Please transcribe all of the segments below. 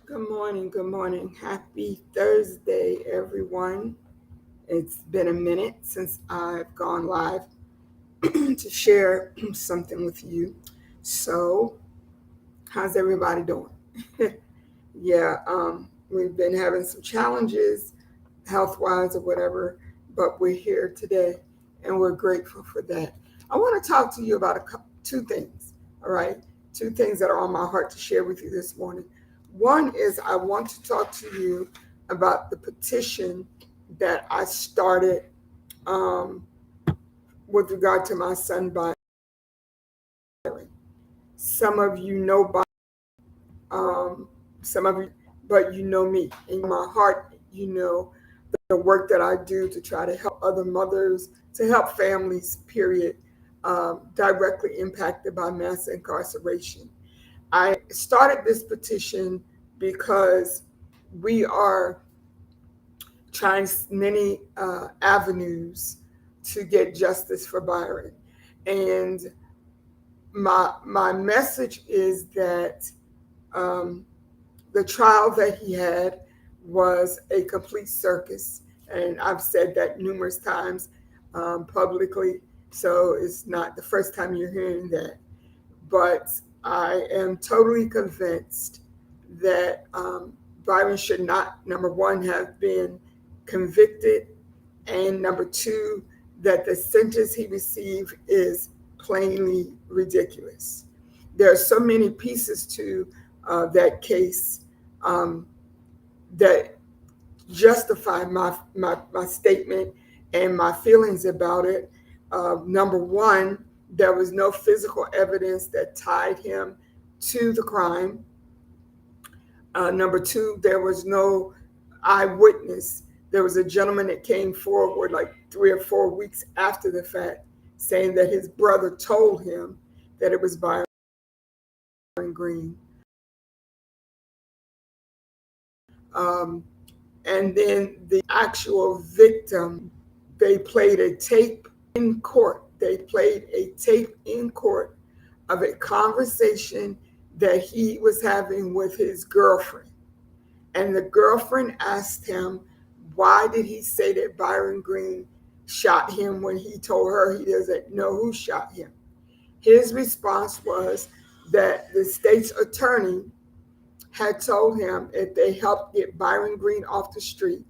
Good morning. Good morning. Happy Thursday, everyone. It's been a minute since I've gone live to share something with you. So, how's everybody doing? We've been having some challenges, health wise or whatever, but we're here today and we're grateful for that. I want to talk to you about two things, all right? Two things that are on my heart to share with you this morning. One is I want to talk to you about the petition that I started um, with regard to my son Byron. Some of you know Byron, um, some of you, but you know me. In my heart, you know the work that I do to try to help other mothers, to help families, period, directly impacted by mass incarceration. I started this petition because we are trying many avenues to get justice for Byron. And my message is that um, the trial that he had was a complete circus. And I've said that numerous times publicly. So it's not the first time you're hearing that. But I am totally convinced that Byron should not, number one, have been convicted, and number two, that the sentence he received is plainly ridiculous. There are so many pieces to that case um, that justify my statement and my feelings about it. Number one, there was no physical evidence that tied him to the crime. Number two, there was no eyewitness. There was a gentleman that came forward like 3 or 4 weeks after the fact saying that his brother told him that it was Byron Green. Um, and then the actual victim, they played a tape in court. They played a tape in court of a conversation that he was having with his girlfriend. And the girlfriend asked him, why did he say that Byron Green shot him when he told her he doesn't know who shot him? His response was that the state's attorney had told him if they helped get Byron Green off the street,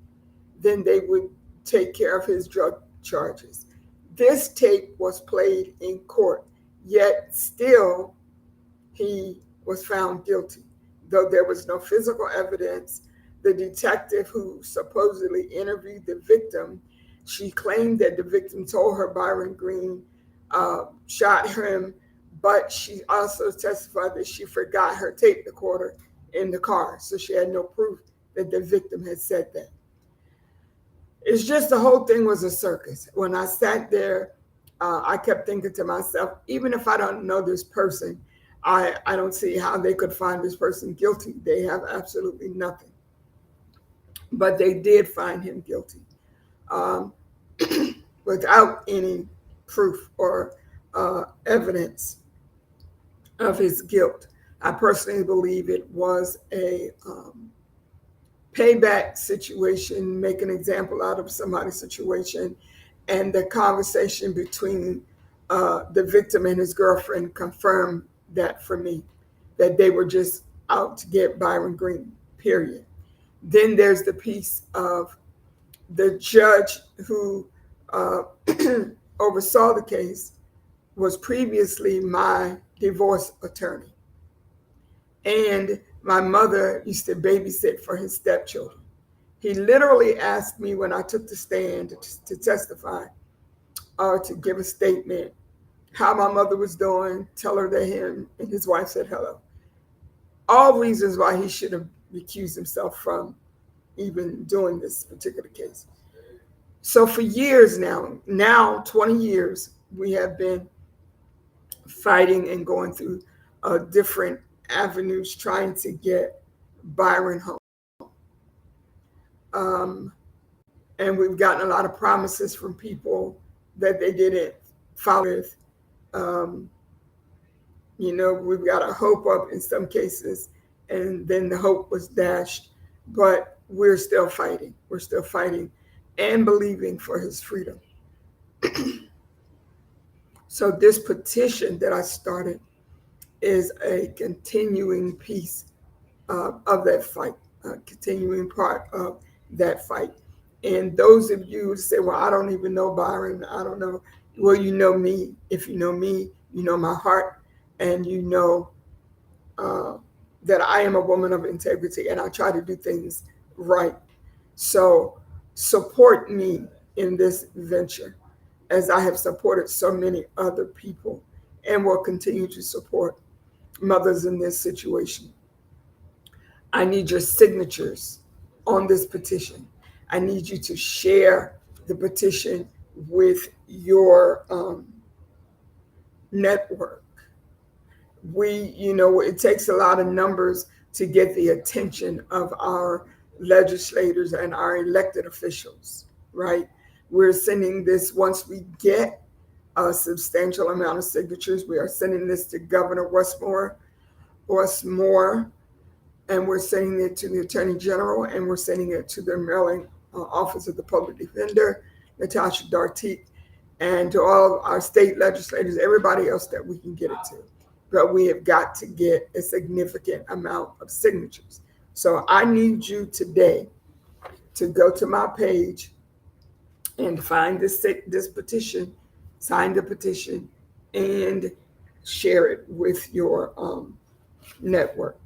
then they would take care of his drug charges. This tape was played in court, yet still he was found guilty. Though there was no physical evidence, the detective who supposedly interviewed the victim, she claimed that the victim told her Byron Green shot him, but she also testified that she forgot her tape recorder in the car, so she had no proof that the victim had said that. It's just the whole thing was a circus. When I sat there, I kept thinking to myself, even if I don't know this person, I don't see how they could find this person guilty. They have absolutely nothing. But they did find him guilty um, without any proof or evidence of his guilt. I personally believe it was a payback situation, make an example out of somebody's situation, and the conversation between the victim and his girlfriend confirmed that for me, that they were just out to get Byron Green, period. Then there's the piece of the judge who uh, oversaw the case was previously my divorce attorney. And my mother used to babysit for his stepchildren. He literally asked me when I took the stand to testify or to give a statement how my mother was doing, tell her that him and his wife said hello. All reasons why he should have recused himself from even doing this particular case. So for years now 20 years, we have been fighting and going through different avenues trying to get Byron home. Um, and we've gotten a lot of promises from people that they didn't follow with. Um, we've got a hope up in some cases, and then the hope was dashed. But we're still fighting. We're still fighting and believing for his freedom. So, this petition that I started is a continuing piece of that fight, a continuing part of that fight. And those of you who say, well, I don't even know Byron, I don't know. Well, you know me. If you know me, you know my heart, and you know uh, that I am a woman of integrity and I try to do things right. So support me in this venture as I have supported so many other people and will continue to support mothers in this situation. I need your signatures on this petition. I need you to share the petition with your network. It takes a lot of numbers to get the attention of our legislators and our elected officials, right? We're sending this once we get a substantial amount of signatures. We are sending this to Governor Westmore, and we're sending it to the Attorney General, and we're sending it to the Maryland Office of the Public Defender, Natasha Dartique, and to all of our state legislators, everybody else that we can get it to. But we have got to get a significant amount of signatures. So I need you today to go to my page and find this petition, sign the petition, and share it with your network.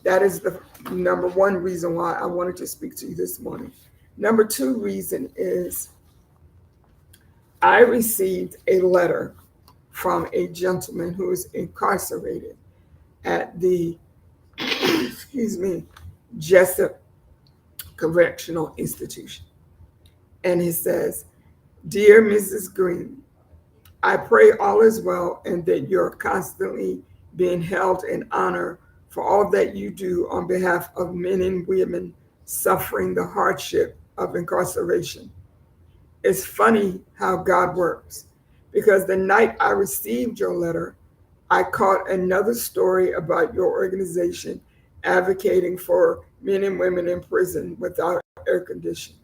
That is the number one reason why I wanted to speak to you this morning. Number two reason is I received a letter from a gentleman who is incarcerated at the, excuse me, Jessup Correctional Institution. And he says, Dear Mrs. Green, I pray all is well and that you're constantly being held in honor for all that you do on behalf of men and women suffering the hardship of incarceration. It's funny how God works, because the night I received your letter, I caught another story about your organization advocating for men and women in prison without air conditioning.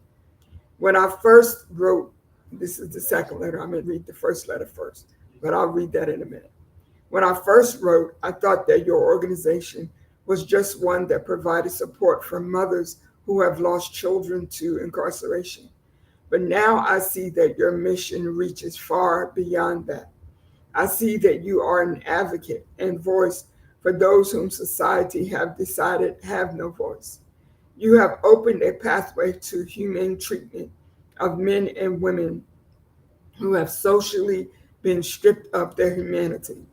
When I first wrote, this is the second letter, I'm going to read the first letter first, but I'll read that in a minute. When I first wrote, I thought that your organization was just one that provided support for mothers who have lost children to incarceration. But now I see that your mission reaches far beyond that. I see that you are an advocate and voice for those whom society have decided have no voice. You have opened a pathway to humane treatment of men and women who have socially been stripped of their humanity.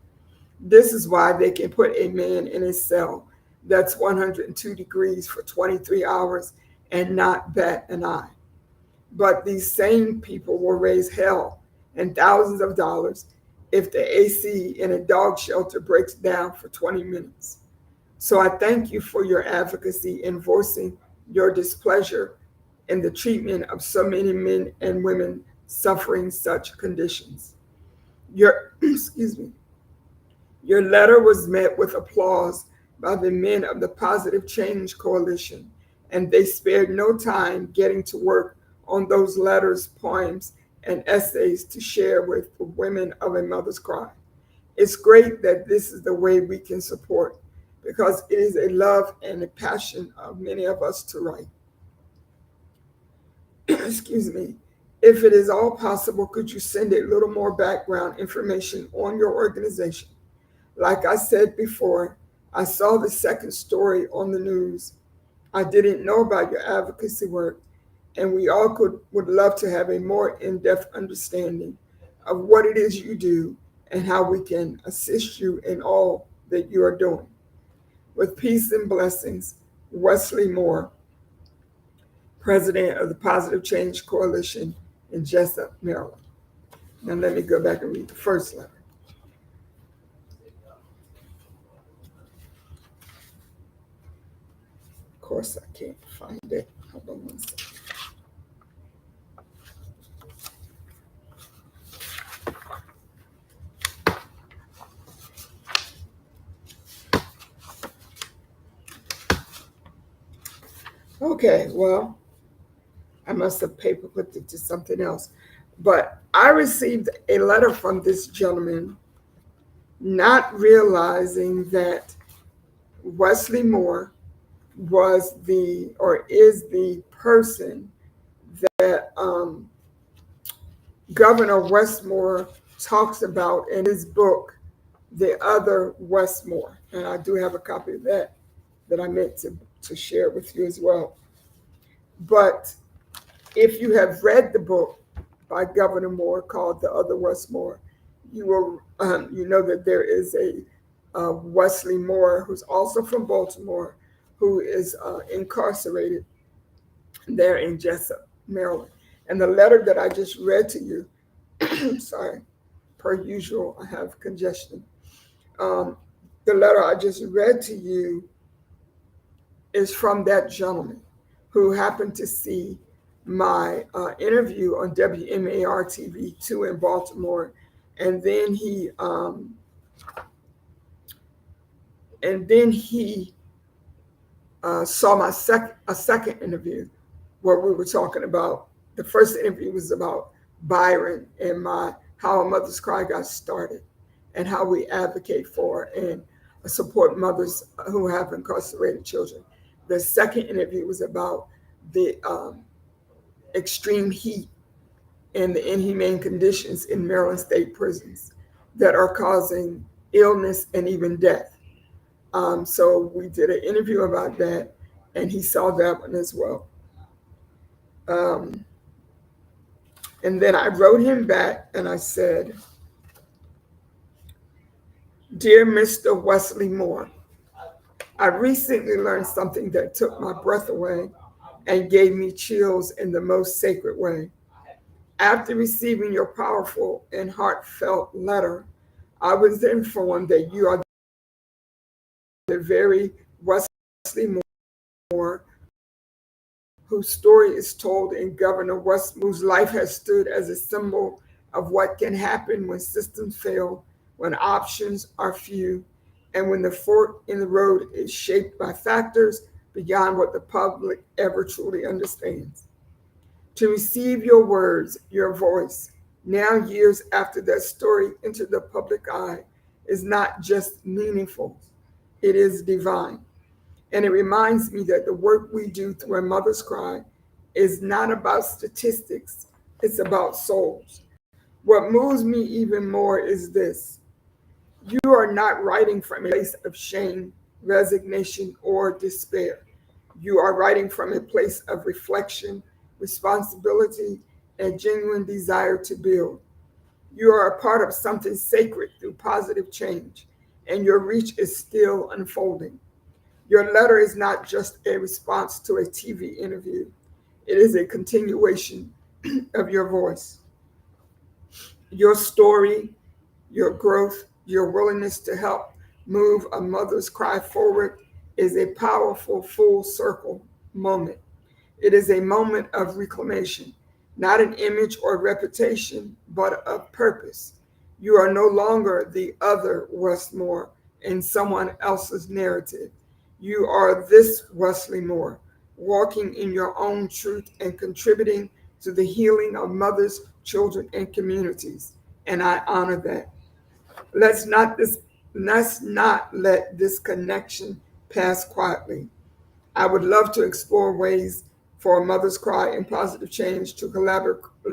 This is why they can put a man in a cell that's 102 degrees for 23 hours and not bat an eye. But these same people will raise hell and thousands of dollars if the AC in a dog shelter breaks down for 20 minutes. So I thank you for your advocacy in voicing your displeasure in the treatment of so many men and women suffering such conditions. Your excuse me. Your letter was met with applause by the men of the Positive Change Coalition, and they spared no time getting to work on those letters, poems, and essays to share with the women of A Mother's Cry. It's great that this is the way we can support, because it is a love and a passion of many of us to write. Excuse me. If it is all possible, could you send a little more background information on your organization? Like I said before, I saw the second story on the news. I didn't know about your advocacy work, and we all would love to have a more in-depth understanding of what it is you do and how we can assist you in all that you are doing. With peace and blessings, Wesley Moore, President of the Positive Change Coalition in Jessup, Maryland. Now let me go back and read the first letter. Of course, I can't find it. Hold on one second. Okay, well, I must have paper clipped it to something else. But I received a letter from this gentleman, not realizing that Wesley Moore was the or is the person that Governor Westmore talks about in his book, The Other Westmore. And I do have a copy of that I meant to share with you as well. But if you have read the book by Governor Moore called The Other Westmore, you will you know that there is a Wesley Moore who's also from Baltimore, who is incarcerated there in Jessup, Maryland. And the letter that I just read to you, sorry, per usual, I have congestion. Um, the letter I just read to you is from that gentleman who happened to see my interview on WMAR TV 2 in Baltimore, and then he saw a second interview where we were talking about. The first interview was about Byron and my how a mother's cry got started, and how we advocate for and support mothers who have incarcerated children. The second interview was about the extreme heat and the inhumane conditions in Maryland state prisons that are causing illness and even death. So we did an interview about that, and he saw that one as well. Um, and then I wrote him back and I said, "Dear Mr. Wesley Moore, I recently learned something that took my breath away and gave me chills in the most sacred way. After receiving your powerful and heartfelt letter, I was informed that you are the very Wesley Moore whose story is told in Governor Westmore's, whose life has stood as a symbol of what can happen when systems fail, when options are few, and when the fork in the road is shaped by factors beyond what the public ever truly understands. To receive your words, your voice, now years after that story entered the public eye, is not just meaningful, it is divine. And it reminds me that the work we do through A Mother's Cry is not about statistics, it's about souls. What moves me even more is this: you are not writing from a place of shame, resignation, or despair. You are writing from a place of reflection, responsibility, and genuine desire to build. You are a part of something sacred through positive change, and your reach is still unfolding. Your letter is not just a response to a TV interview, it is a continuation of your voice, your story, your growth, your willingness to help move A Mother's Cry forward is a powerful full circle moment. It is a moment of reclamation, not an image or reputation, but of purpose. You are no longer the other Westmore in someone else's narrative. You are this Wesley Moore, walking in your own truth and contributing to the healing of mothers, children, and communities. And I honor that. Let's not this let's not let this connection pass quietly. I would love to explore ways for A Mother's Cry and Positive Change to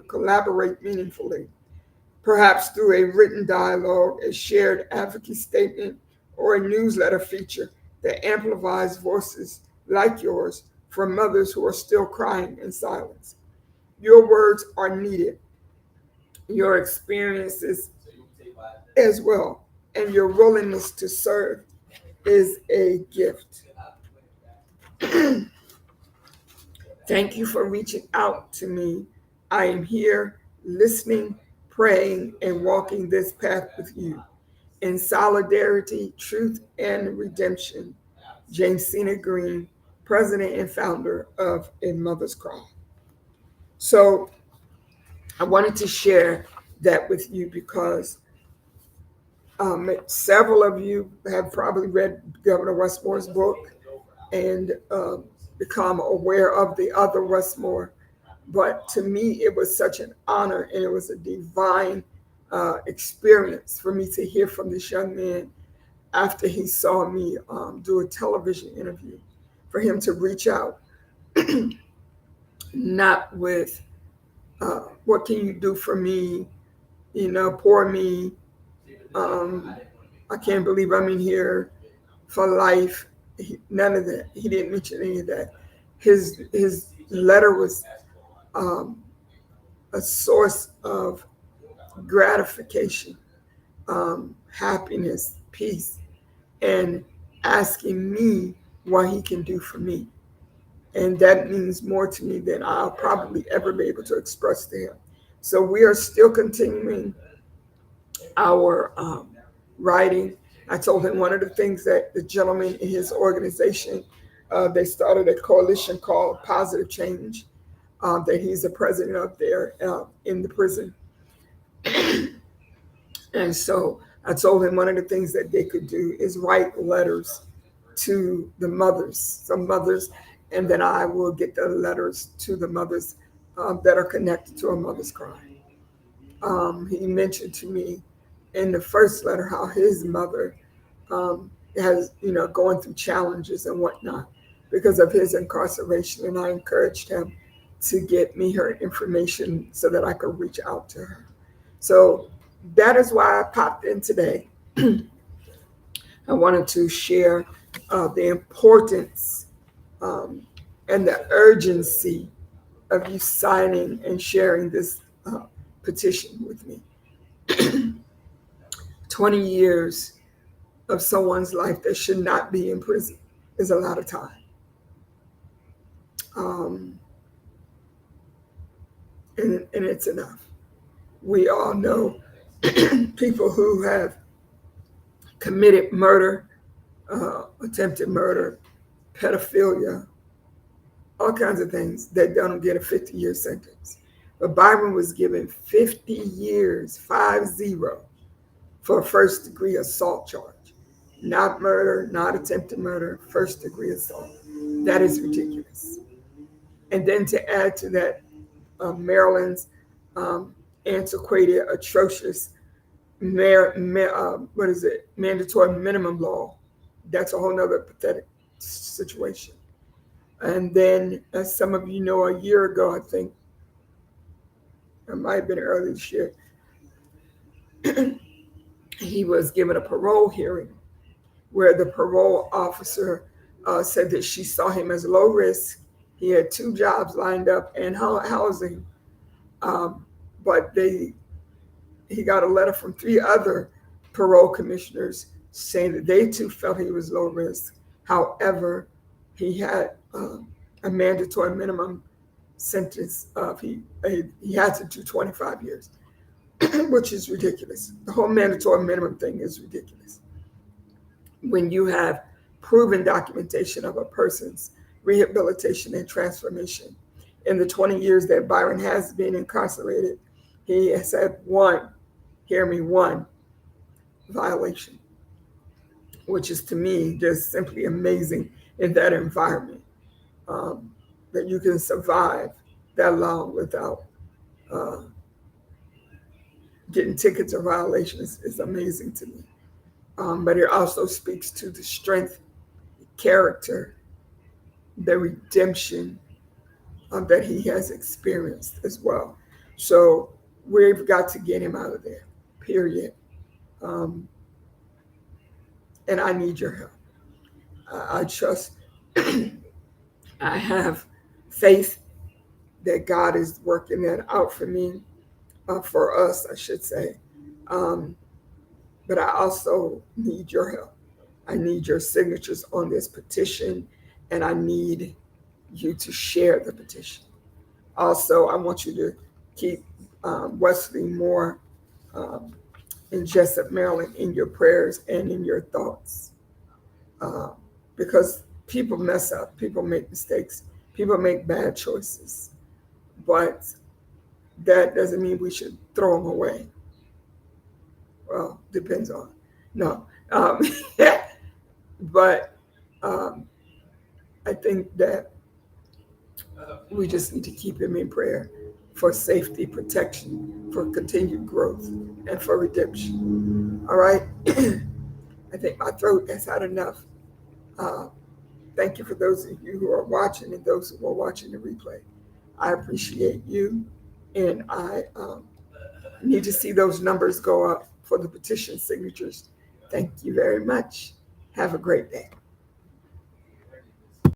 collaborate meaningfully, perhaps through a written dialogue, a shared advocacy statement, or a newsletter feature that amplifies voices like yours from mothers who are still crying in silence. Your words are needed, your experiences as well, and your willingness to serve is a gift. Thank you for reaching out to me. I am here listening, praying, and walking this path with you in solidarity, truth, and redemption. Jamesina Green, President and founder of A Mother's Cry. So I wanted to share that with you because several of you have probably read Governor Westmore's book, and become aware of the other Westmore. But to me, it was such an honor and it was a divine experience for me to hear from this young man after he saw me do a television interview, for him to reach out, not with what can you do for me, poor me. Um, I can't believe I'm in here for life. None of that. He didn't mention any of that. His letter was um, a source of gratification, happiness, peace, and asking me what he can do for me. And that means more to me than I'll probably ever be able to express to him. So we are still continuing our writing. I told him one of the things that the gentleman in his organization, they started a coalition called Positive Change, that he's the president of there in the prison. And so I told him one of the things that they could do is write letters to the mothers, some mothers, and then I will get the letters to the mothers that are connected to a mother's crime. He mentioned to me in the first letter how his mother has, going through challenges and whatnot because of his incarceration, and I encouraged him to get me her information so that I could reach out to her. So that is why I popped in today. I wanted to share the importance um, and the urgency of you signing and sharing this petition with me. 20 years of someone's life that should not be in prison is a lot of time. Um, and it's enough. We all know people who have committed murder, attempted murder, pedophilia, all kinds of things that don't get a 50-year sentence. But Byron was given 50 years, 50, for a first degree assault charge. Not murder, not attempted murder, first degree assault. That is ridiculous. And then to add to that, Maryland's antiquated, atrocious, mandatory minimum law. That's a whole nother pathetic situation. And then, as some of you know, a year ago, I think, it might have been early this year, he was given a parole hearing where the parole officer said that she saw him as low risk. He had 2 jobs lined up and housing, but he got a letter from 3 other parole commissioners saying that they too felt he was low risk. However, he had a mandatory minimum sentence of he had to do 25 years, which is ridiculous. The whole mandatory minimum thing is ridiculous. When you have proven documentation of a person's rehabilitation and transformation, in the 20 years that Byron has been incarcerated, he has had one violation, which is to me just simply amazing in that environment, that you can survive that long without getting tickets or violations is amazing to me. But it also speaks to the strength, character, the redemption that he has experienced as well. So we've got to get him out of there, period. And I need your help. I trust, I have faith that God is working that out for me, for us, I should say. But I also need your help. I need your signatures on this petition, and I need you to share the petition. Also, I want you to keep Wesley Moore in Jessup, Maryland, in your prayers and in your thoughts. Because people mess up, people make mistakes, people make bad choices. But that doesn't mean we should throw them away. Well, depends on. No. But I think that We just need to keep him in prayer for safety, protection, for continued growth, and for redemption. All right. I think my throat has had enough. Uh, Thank you for those of you who are watching and those who are watching the replay. I appreciate you, and I need to see those numbers go up for the petition signatures. Thank you very much. Have a great day.